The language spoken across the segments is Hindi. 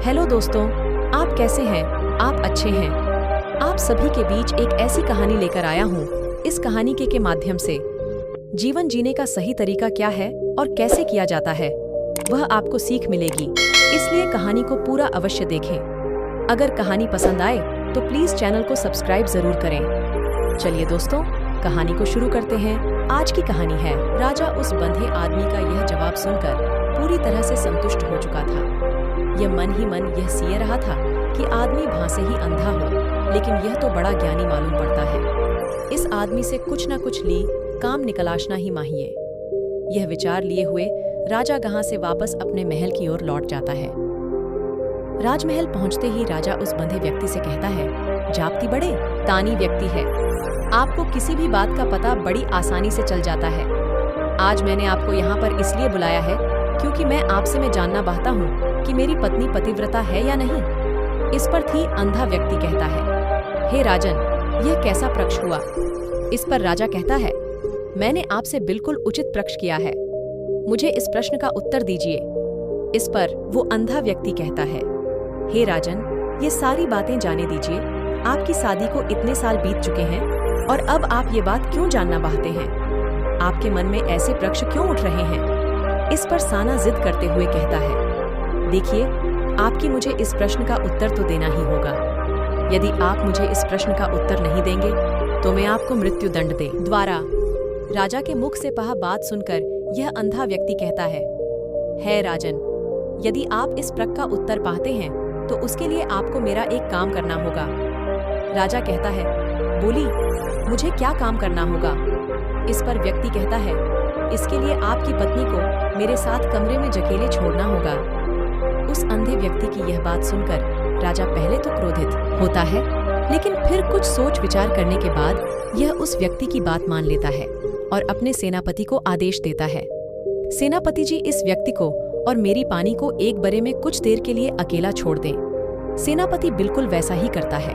हेलो दोस्तों, आप कैसे हैं? आप अच्छे हैं? आप सभी के बीच एक ऐसी कहानी लेकर आया हूँ। इस कहानी के माध्यम से जीवन जीने का सही तरीका क्या है और कैसे किया जाता है, वह आपको सीख मिलेगी। इसलिए कहानी को पूरा अवश्य देखें। अगर कहानी पसंद आए तो प्लीज चैनल को सब्सक्राइब जरूर करें। चलिए दोस्तों, कहानी को शुरू करते हैं। आज की कहानी है राजा। उस बंधे आदमी का यह जवाब सुनकर पूरी तरह से संतुष्ट हो चुका था। यह मन ही मन यह सीए रहा था कि आदमी भांसे ही अंधा हो, लेकिन यह तो बड़ा ज्ञानी मालूम पड़ता है। इस आदमी से कुछ न कुछ ली काम निकलाशना ही माहिए। यह विचार लिए हुए राजा गां से वापस अपने महल की ओर लौट जाता है। राजमहल पहुंचते ही राजा उस बंधे व्यक्ति से कहता है, जाप्ती बड़े तानी व्यक्ति है, आपको किसी भी बात का पता बड़ी आसानी से चल जाता है। आज मैंने आपको यहाँ पर इसलिए बुलाया है क्योंकि मैं जानना चाहता हूँ कि मेरी पत्नी पतिव्रता है या नहीं। इस पर थी अंधा व्यक्ति कहता है, हे राजन, यह कैसा प्रश्न हुआ? इस पर राजा कहता है, मैंने आपसे बिल्कुल उचित प्रश्न किया है, मुझे इस प्रश्न का उत्तर दीजिए। इस पर वो अंधा व्यक्ति कहता है, हे राजन, ये सारी बातें जाने दीजिए। आपकी शादी को इतने साल बीत चुके हैं और अब आप ये बात क्यों जानना चाहते हैं? आपके मन में ऐसे प्रश्न क्यों उठ रहे हैं? इस पर साना जिद करते हुए कहता है, देखिए, आपकी मुझे इस प्रश्न का उत्तर तो देना ही होगा। यदि आप मुझे इस प्रश्न का उत्तर नहीं देंगे तो मैं आपको मृत्यु दंड दे द्वारा। राजा के मुख से कहा बात सुनकर यह अंधा व्यक्ति कहता है राजन, यदि आप इस प्रश्न का उत्तर पाते हैं तो उसके लिए आपको मेरा एक काम करना होगा। राजा कहता है, बोली, मुझे क्या काम करना होगा? इस पर व्यक्ति कहता है, इसके लिए आपकी पत्नी को मेरे साथ कमरे में अकेले छोड़ना होगा। उस अंधे व्यक्ति की यह बात सुनकर राजा पहले तो क्रोधित होता है, लेकिन फिर कुछ सोच विचार करने के बाद यह उस व्यक्ति की बात मान लेता है और अपने सेनापति को आदेश देता है, सेनापति जी, इस व्यक्ति को और मेरी पानी को एक बरे में कुछ देर के लिए अकेला छोड़ दें। सेनापति बिल्कुल वैसा ही करता है।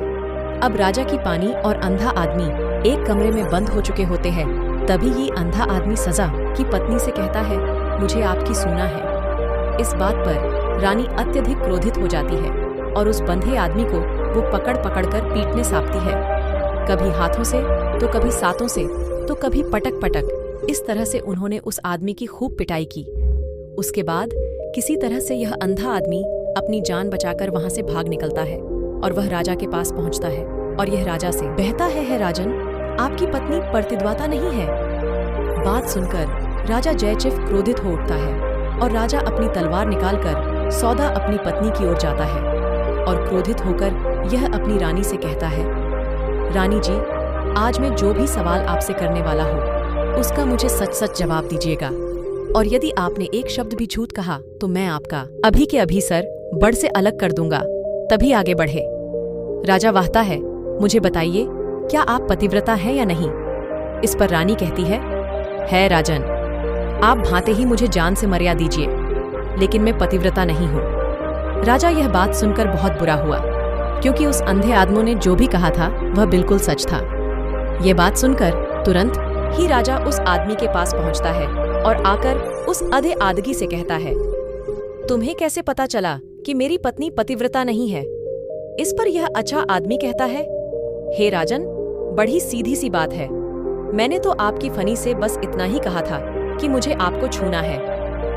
अब राजा की पानी और अंधा आदमी एक कमरे में बंद हो चुके होते हैं। तभी ये अंधा आदमी सजा की पत्नी से कहता है, मुझे आपकी सुना है। इस बात पर रानी अत्यधिक क्रोधित हो जाती है और उस बंधे आदमी को वो पकड़ कर पीटने सापती है, कभी हाथों से तो कभी सातों से तो कभी पटक पटक। इस तरह से उन्होंने उस आदमी की खूब पिटाई की। उसके बाद किसी तरह से यह अंधा आदमी अपनी जान बचाकर वहां से भाग निकलता है और वह राजा के पास पहुंचता है और यह राजा से बहता है राजन, आपकी पत्नी प्रतिद्वता नहीं है। बात सुनकर राजा जयचिफ क्रोधित हो उठता है और राजा अपनी तलवार निकालकर सौदा अपनी पत्नी की ओर जाता है और क्रोधित होकर यह अपनी रानी से कहता है, रानी जी, आज मैं जो भी सवाल आपसे करने वाला हूँ उसका मुझे सच सच जवाब दीजिएगा, और यदि आपने एक शब्द भी झूठ कहा तो मैं आपका अभी के अभी सर बड़ से अलग कर दूंगा, तभी आगे बढ़े। राजा वाहता है, मुझे बताइए, क्या आप पतिव्रता हैं या नहीं? इस पर रानी कहती है राजन, आप भांते ही मुझे जान से मर्या दीजिए, लेकिन मैं पतिव्रता नहीं हूँ। राजा यह बात सुनकर बहुत बुरा हुआ, क्योंकि उस अंधे आदमी ने जो भी कहा था वह बिल्कुल सच था। ये बात सुनकर तुरंत ही राजा उस आदमी के पास पहुंचता है और आकर उस अंधे आदमी से कहता है, तुम्हें कैसे पता चला कि मेरी पत्नी पतिव्रता नहीं है? इस पर यह अच्छा आदमी कहता है, हे राजन, बड़ी सीधी सी बात है। मैंने तो आपकी फनी से बस इतना ही कहा था कि मुझे आपको छूना है,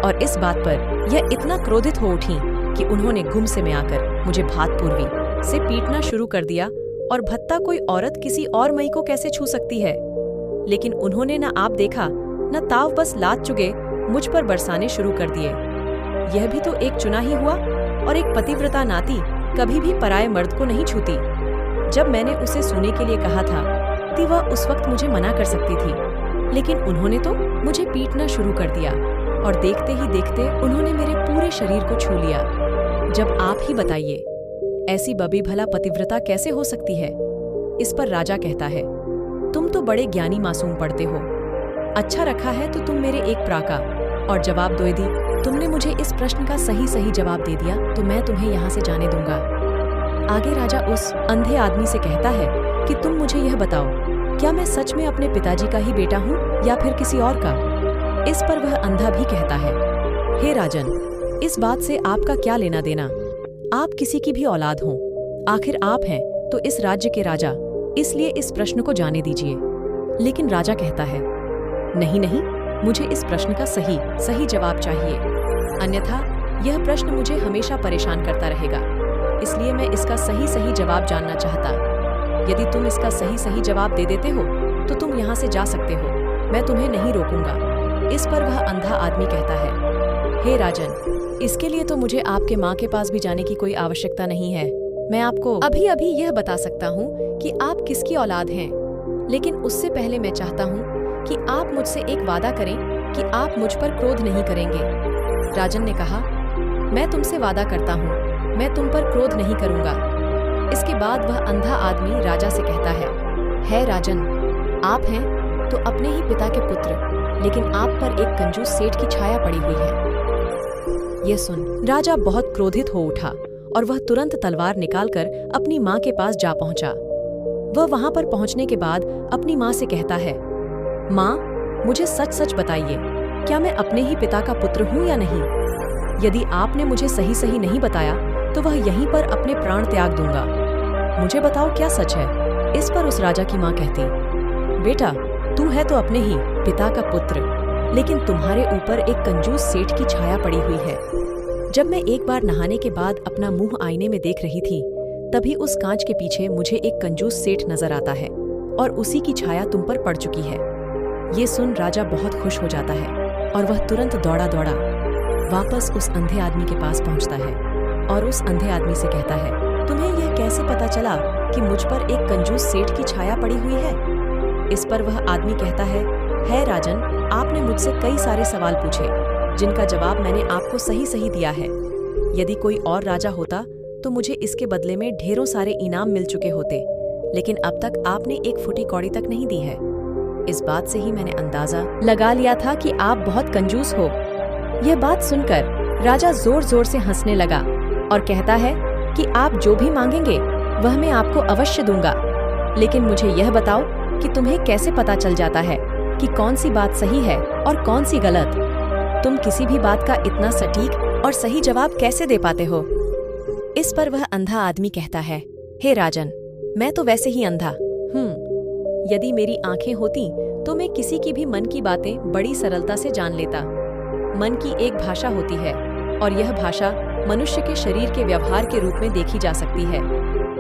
और इस बात पर यह इतना क्रोधित हो उठी कि उन्होंने गुस्से में आकर मुझे भातपूर्वी से पीटना शुरू कर दिया। और भत्ता कोई औरत किसी और मई को कैसे छू सकती है? लेकिन उन्होंने न आप देखा न ताव, बस लात चुगे मुझ पर बरसाने शुरू कर दिए। यह भी तो एक चुना ही हुआ, और एक पतिव्रता नाती कभी भी पराये मर्द को नहीं छूती। जब मैंने उसे सोने के लिए कहा था कि वह उस वक्त मुझे मना कर सकती थी, लेकिन उन्होंने तो मुझे पीटना शुरू कर दिया और देखते ही देखते उन्होंने मेरे पूरे शरीर को छू लिया। जब आप ही बताइए, ऐसी बबी भला पतिव्रता कैसे हो सकती है? इस पर राजा कहता है, तुम तो बड़े ज्ञानी मासूम पढ़ते हो। अच्छा रखा है तो तुम मेरे एक प्राका और जवाब दो। यदि तुमने मुझे इस प्रश्न का सही जवाब दे दिया तो मैं तुम्हें यहाँ से जाने दूंगा। आगे राजा उस अंधे आदमी से कहता है कि तुम मुझे यह बताओ, क्या मैं सच में अपने पिताजी का ही बेटा हूँ या फिर किसी और का? इस पर वह अंधा भी कहता है, हे राजन, इस बात से आपका क्या लेना देना? आप किसी की भी औलाद हों, आखिर आप हैं तो इस राज्य के राजा, इसलिए इस प्रश्न को जाने दीजिए। लेकिन राजा कहता है, नहीं नहीं, मुझे इस प्रश्न का सही जवाब चाहिए, अन्यथा यह प्रश्न मुझे हमेशा परेशान करता रहेगा। इसलिए मैं इसका सही जवाब जानना चाहता। यदि तुम इसका सही जवाब दे देते हो तो तुम यहाँ से जा सकते हो, मैं तुम्हें नहीं रोकूंगा। इस पर वह अंधा आदमी कहता है, हे राजन, इसके लिए तो मुझे आपके माँ के पास भी जाने की कोई आवश्यकता नहीं है। मैं आपको अभी यह बता सकता हूँ कि आप किसकी औलाद हैं, लेकिन उससे पहले मैं चाहता हूँ कि आप मुझसे एक वादा करें कि आप मुझ पर क्रोध नहीं करेंगे। राजन ने कहा, मैं तुमसे वादा करता हूँ, मैं तुम पर क्रोध नहीं करूँगा। इसके बाद वह अंधा आदमी राजा से कहता है राजन, आप हैं तो अपने ही पिता के पुत्र, लेकिन आप पर एक कंजूस सेठ की छाया पड़ी हुई है। यह सुन राजा बहुत क्रोधित हो उठा और वह तुरंत तलवार निकालकर अपनी माँ के पास जा पहुंचा। वह वहां पर पहुंचने के बाद अपनी माँ से कहता है, माँ, मुझे सच बताइए, क्या मैं अपने ही पिता का पुत्र हूँ या नहीं? यदि आपने मुझे सही नहीं बताया तो वह यहीं पर अपने प्राण त्याग दूंगा। मुझे बताओ क्या सच है? इस पर उस राजा की माँ कहती, बेटा, तू है तो अपने ही पिता का पुत्र, लेकिन तुम्हारे ऊपर एक कंजूस सेठ की छाया पड़ी हुई है। जब मैं एक बार नहाने के बाद अपना मुंह आईने में देख रही थी, तभी उस कांच के पीछे मुझे एक कंजूस सेठ नजर आता है और उसी की छाया तुम पर पड़ चुकी है। ये सुन राजा बहुत खुश हो जाता है और वह तुरंत दौड़ा वापस उस अंधे आदमी के पास पहुंचता है और उस अंधे आदमी से कहता है, तुम्हें यह कैसे पता चला कि मुझ पर एक कंजूस सेठ की छाया पड़ी हुई है? इस पर वह आदमी कहता है राजन, आपने मुझसे कई सारे सवाल पूछे जिनका जवाब मैंने आपको सही दिया है। यदि कोई और राजा होता तो मुझे इसके बदले में ढेरों सारे इनाम मिल चुके होते, लेकिन अब तक आपने एक फुटी कौड़ी तक नहीं दी है। इस बात से ही मैंने अंदाजा लगा लिया था कि आप बहुत कंजूस हो। यह बात सुनकर राजा जोर से हंसने लगा और कहता है कि आप जो भी मांगेंगे वह मैं आपको अवश्य दूंगा, लेकिन मुझे यह बताओ कि तुम्हें कैसे पता चल जाता है कि कौन सी बात सही है और कौन सी गलत? तुम किसी भी बात का इतना सटीक और सही जवाब कैसे दे पाते हो? इस पर वह अंधा आदमी कहता है, हे राजन, मैं तो वैसे ही अंधा हूँ। यदि मेरी आंखें होती तो मैं किसी की भी मन की बातें बड़ी सरलता से जान लेता। मन की एक भाषा होती है और यह भाषा मनुष्य के शरीर के व्यवहार के रूप में देखी जा सकती है।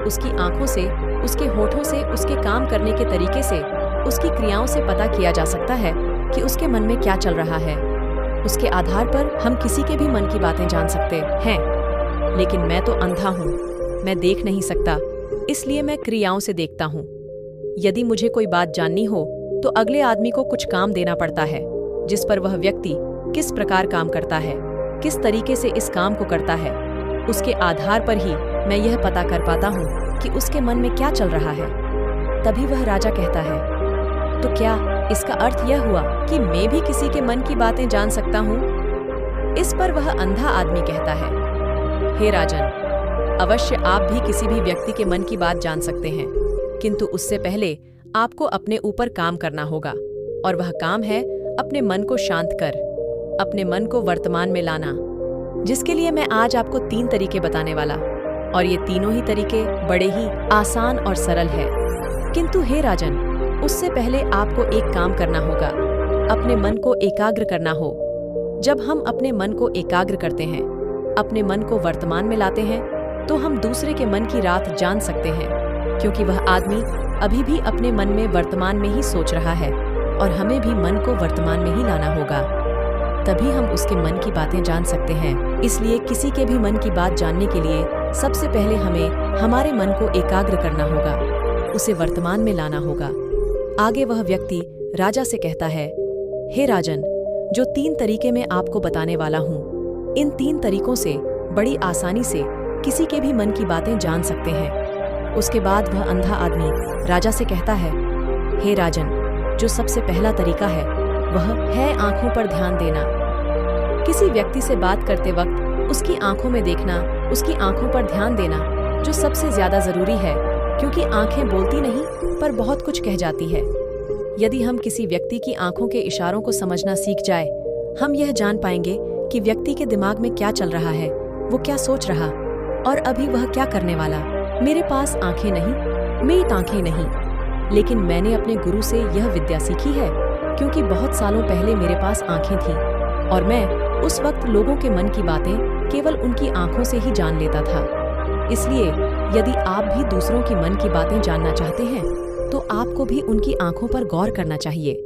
उसकी आंखों से, उसके होठों से, उसके काम करने के तरीके से, उसकी क्रियाओं से पता किया जा सकता है कि उसके मन में क्या चल रहा है। उसके आधार पर हम किसी के भी मन की बातें जान सकते हैं। लेकिन मैं तो अंधा हूँ, मैं देख नहीं सकता, इसलिए मैं क्रियाओं से देखता हूँ। यदि मुझे कोई बात जाननी हो तो अगले आदमी को कुछ काम देना पड़ता है, जिस पर वह व्यक्ति किस प्रकार काम करता है, किस तरीके से इस काम को करता है, उसके आधार पर ही मैं यह पता कर पाता हूँ कि उसके मन में क्या चल रहा है। तभी वह राजा कहता है, तो क्या इसका अर्थ यह हुआ कि मैं भी किसी के मन की बातें जान सकता हूँ? इस पर वह अंधा आदमी कहता है, हे राजन, अवश्य आप भी किसी भी व्यक्ति के मन की बात जान सकते हैं, किंतु उससे पहले आपको अपने ऊपर काम करना होगा, और वह काम है अपने मन को शांत कर, अपने मन को वर्तमान में लाना, जिसके लिए मैं आज आपको 3 तरीके बताने वाला, और ये तीनों ही तरीके बड़े ही आसान और सरल है। किंतु हे राजन, उससे पहले आपको एक काम करना होगा, अपने मन को एकाग्र करना हो। जब हम अपने मन को एकाग्र करते हैं, अपने मन को वर्तमान में लाते हैं, तो हम दूसरे के मन की रात जान सकते हैं, क्योंकि वह आदमी अभी भी अपने मन में वर्तमान में ही सोच रहा है, और हमें भी मन को वर्तमान में ही लाना होगा, तभी हम उसके मन की बातें जान सकते हैं। इसलिए किसी के भी मन की बात जानने के लिए सबसे पहले हमें हमारे मन को एकाग्र करना होगा, उसे वर्तमान में लाना होगा। आगे वह व्यक्ति राजा से कहता है, हे राजन, जो 3 तरीके मैं आपको बताने वाला हूँ, इन 3 तरीकों से बड़ी आसानी से किसी के भी मन की बातें जान सकते हैं। उसके बाद वह अंधा आदमी राजा से कहता है, हे राजन, जो सबसे पहला तरीका है वह है आंखों पर ध्यान देना। किसी व्यक्ति से बात करते वक्त उसकी आंखों में देखना, उसकी आंखों पर ध्यान देना जो सबसे ज्यादा जरूरी है, क्योंकि आंखें बोलती नहीं पर बहुत कुछ कह जाती है। यदि हम किसी व्यक्ति की आंखों के इशारों को समझना सीख जाए, हम यह जान पाएंगे कि व्यक्ति के दिमाग में क्या चल रहा है, वो क्या सोच रहा और अभी वह क्या करने वाला। मेरे पास आंखें नहीं, मेरी आंखें नहीं। लेकिन मैंने अपने गुरु से यह विद्या सीखी है, क्योंकि बहुत सालों पहले मेरे पास आंखें थीं और मैं उस वक्त लोगों के मन की बातें केवल उनकी आंखों से ही जान लेता था। इसलिए यदि आप भी दूसरों की मन की बातें जानना चाहते हैं तो आपको भी उनकी आंखों पर गौर करना चाहिए,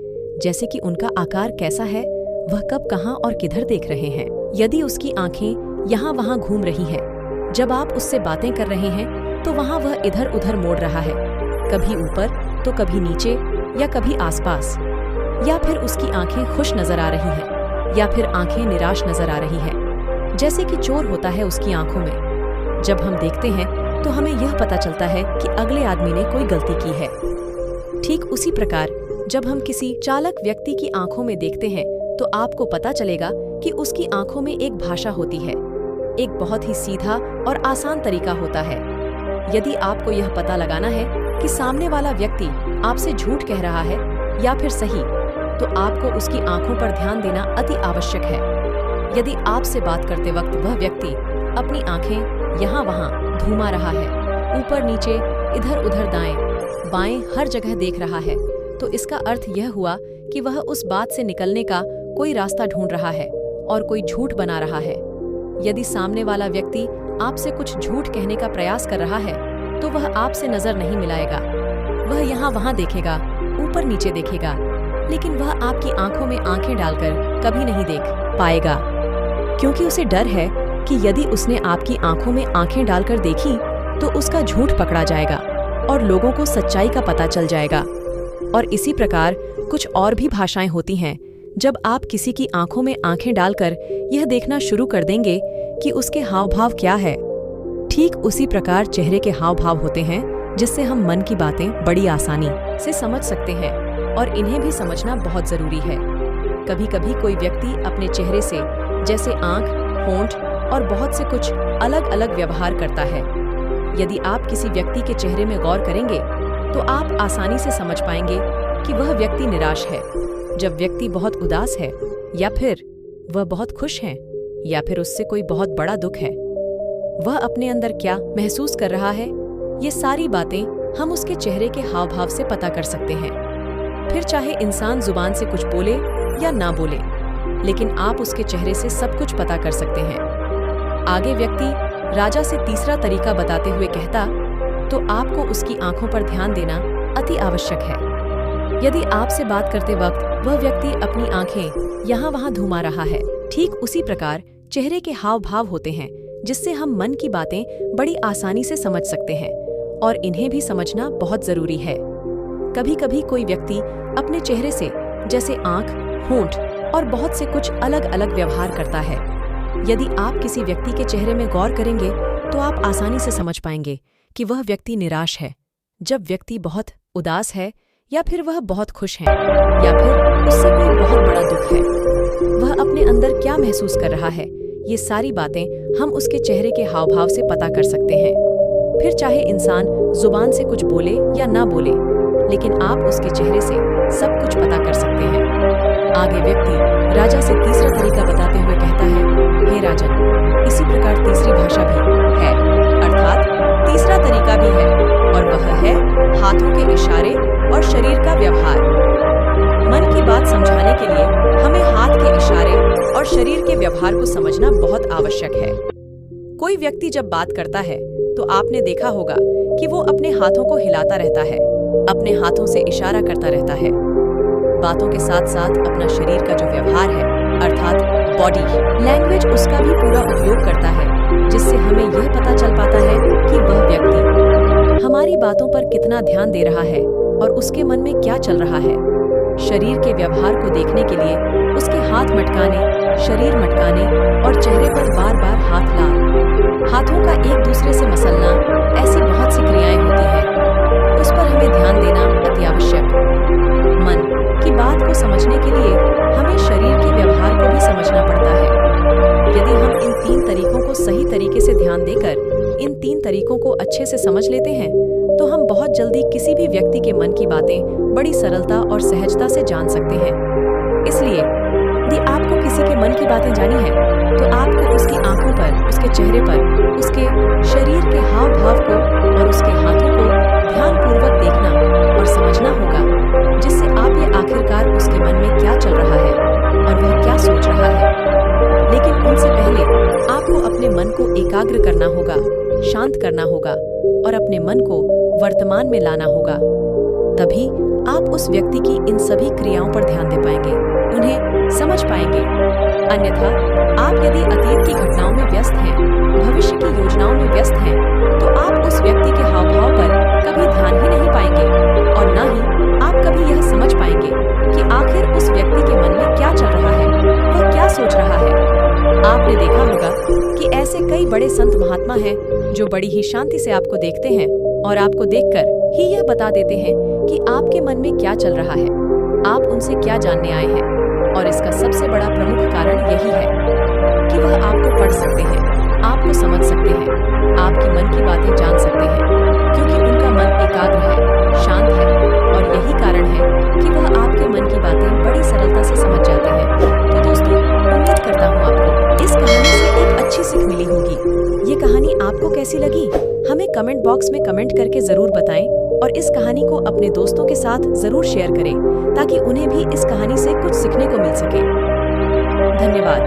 जैसे कि उनका आकार कैसा है, वह कब, कहाँ और किधर देख रहे हैं। यदि उसकी आंखें यहाँ वहाँ घूम रही हैं, जब आप उससे बातें कर रहे हैं तो वहाँ वह इधर उधर मोड़ रहा है, कभी ऊपर तो कभी नीचे या कभी आसपास, या फिर उसकी आंखें खुश नजर आ रही हैं या फिर आंखें निराश नजर आ रही हैं, जैसे कि चोर होता है उसकी आंखों में। जब हम देखते हैं तो हमें यह पता चलता है कि अगले आदमी ने कोई गलती की है। ठीक उसी प्रकार जब हम किसी चालाक व्यक्ति की आंखों में देखते हैं तो आपको पता चलेगा कि उसकी आंखों में एक भाषा होती है, एक बहुत ही सीधा और आसान तरीका होता है। यदि आपको यह पता लगाना है कि सामने वाला व्यक्ति आपसे झूठ कह रहा है या फिर सही, तो आपको उसकी आंखों पर ध्यान देना अति आवश्यक है। यदि आपसे बात करते वक्त वह व्यक्ति अपनी आंखें यहाँ वहाँ घुमा रहा है, ऊपर नीचे इधर उधर दाएं बाएं हर जगह देख रहा है, तो इसका अर्थ यह हुआ कि वह उस बात से निकलने का कोई रास्ता ढूंढ रहा है और कोई झूठ बना रहा है। यदि सामने वाला व्यक्ति आपसे कुछ झूठ कहने का प्रयास कर रहा है तो वह आपसे नजर नहीं मिलाएगा, वह यहाँ वहाँ देखेगा, ऊपर नीचे देखेगा, लेकिन वह आपकी आंखों में आंखें डालकर कभी नहीं देख पाएगा, क्योंकि उसे डर है कि यदि उसने आपकी आंखों में आंखें डालकर देखी तो उसका झूठ पकड़ा जाएगा और लोगों को सच्चाई का पता चल जाएगा। और इसी प्रकार कुछ और भी भाषाएं होती हैं। जब आप किसी की आंखों में आंखें डालकर यह देखना शुरू कर देंगे कि उसके हाव भाव क्या है, ठीक उसी प्रकार चेहरे के हाव भाव होते हैं, जिससे हम मन की बातें बड़ी आसानी से समझ सकते हैं और इन्हें भी समझना बहुत जरूरी है। कभी कभी कोई व्यक्ति अपने चेहरे से, जैसे आंख, होंठ और बहुत से कुछ अलग अलग व्यवहार करता है। यदि आप किसी व्यक्ति के चेहरे में गौर करेंगे तो आप आसानी से समझ पाएंगे कि वह व्यक्ति निराश है, जब व्यक्ति बहुत उदास है, या फिर वह बहुत खुश है, या फिर उससे कोई बहुत बड़ा दुख है। वह अपने अंदर क्या महसूस कर रहा है, ये सारी बातें हम उसके चेहरे के हाव भाव से पता कर सकते हैं। फिर चाहे इंसान जुबान से कुछ बोले या ना बोले, लेकिन आप उसके चेहरे से सब कुछ पता कर सकते हैं। आगे व्यक्ति राजा से तीसरा तरीका बताते हुए कहता, तो आपको उसकी आंखों पर ध्यान देना अति आवश्यक है। यदि आपसे बात करते वक्त वह व्यक्ति अपनी आंखें यहाँ वहाँ घुमा रहा है, ठीक उसी प्रकार चेहरे के हाव भाव होते हैं, जिससे हम मन की बातें बड़ी आसानी से समझ सकते हैं और इन्हें भी समझना बहुत जरूरी है। कभी कभी कोई व्यक्ति अपने चेहरे से, जैसे आंख, होंठ और बहुत से कुछ अलग अलग व्यवहार करता है। यदि आप किसी व्यक्ति के चेहरे में गौर करेंगे तो आप आसानी से समझ पाएंगे कि वह व्यक्ति निराश है, जब व्यक्ति बहुत उदास है, या फिर वह बहुत खुश है, या फिर उससे कोई बहुत बड़ा दुख है। वह अपने अंदर क्या महसूस कर रहा है, ये सारी बातें हम उसके चेहरे के हाव भाव से पता कर सकते हैं। फिर चाहे इंसान जुबान से कुछ बोले या ना बोले, लेकिन आप उसके चेहरे से सब कुछ पता कर सकते हैं। आगे व्यक्ति राजा से तीसरा तरीका बताते हुए कहता है, हे राजन, इसी प्रकार तीसरी भाषा भी है, अर्थात तीसरा तरीका भी है, और वह है हाथों के इशारे और शरीर का व्यवहार। मन की बात समझाने के लिए हमें हाथ के इशारे और शरीर के व्यवहार को समझना बहुत आवश्यक है। कोई व्यक्ति जब बात करता है तो आपने देखा होगा कि वो अपने हाथों को हिलाता रहता है, अपने हाथों से इशारा करता रहता है। बातों के साथ साथ अपना शरीर का जो व्यवहार है, अर्थात बॉडी लैंग्वेज, उसका भी पूरा उपयोग करता है, जिससे हमें यह पता चल पाता है कि वह व्यक्ति हमारी बातों पर कितना ध्यान दे रहा है और उसके मन में क्या चल रहा है। शरीर के व्यवहार को देखने के लिए उसके हाथ मटकाने, शरीर मटकाने और चेहरे पर बार बार हाथ लाल, हाथों का एक दूसरे से मसलना, ऐसी बहुत सी क्रियाएं होती हैं, उस पर हमें ध्यान देना अति आवश्यक। मन की बात को समझने के लिए हमें शरीर के व्यवहार को भी समझना पड़ता है। यदि हम इन तीन तरीकों को सही तरीके से ध्यान देकर इन तीन तरीकों को अच्छे से समझ लेते हैं तो हम बहुत जल्दी किसी भी व्यक्ति के मन की बातें बड़ी सरलता और सहजता से जान सकते हैं। इसलिए यदि आपको किसी के मन की बातें जानी है तो आपको उसकी आंखों पर, उसके चेहरे पर, उसके शरीर के हाव भाव को और उसके हाथों को ध्यानपूर्वक देखना और समझना होगा, जिससे आप ये आखिरकार उसके मन में क्या चल रहा है और वह क्या सोच रहा है। लेकिन उनसे पहले आपको अपने मन को एकाग्र करना होगा, शांत करना होगा और अपने मन को वर्तमान में लाना होगा। तभी आप उस व्यक्ति की इन सभी क्रियाओं पर ध्यान दे पाएंगे, उन्हें समझ पाएंगे। अन्यथा आप यदि अतीत की घटनाओं में व्यस्त हैं, भविष्य की योजनाओं में व्यस्त हैं, तो आप उस व्यक्ति के हाव भाव पर कभी ध्यान ही नहीं पाएंगे और न ही आप कभी यह समझ पाएंगे कि आखिर उस व्यक्ति के मन में क्या चल रहा है, वह क्या सोच रहा है। आपने देखा होगा कि ऐसे कई बड़े संत महात्मा हैं जो बड़ी ही शांति से आपको देखते हैं और आपको देखकर ही यह बता देते हैं कि आपके मन में क्या चल रहा है, आप उनसे क्या जानने आए हैं। और इसका सबसे बड़ा प्रमुख कारण यही है कि वह आपको पढ़ सकते हैं, आपको समझ सकते हैं, आपकी मन की बातें जान सकते हैं, क्योंकि उनका मन एकाग्र है, शांत है और यही कारण है कि वह आपके मन की बातें बड़ी सरलता से समझ जाते हैं। तो दोस्तों, उम्मीद करता हूँ आपको इस कहानी से एक अच्छी सीख मिली होगी। ये कहानी आपको कैसी लगी, हमें कमेंट बॉक्स में कमेंट करके जरूर बताएं और इस कहानी को अपने दोस्तों के साथ जरूर शेयर करें ताकि उन्हें भी इस कहानी से कुछ सीखने को मिल सके। धन्यवाद।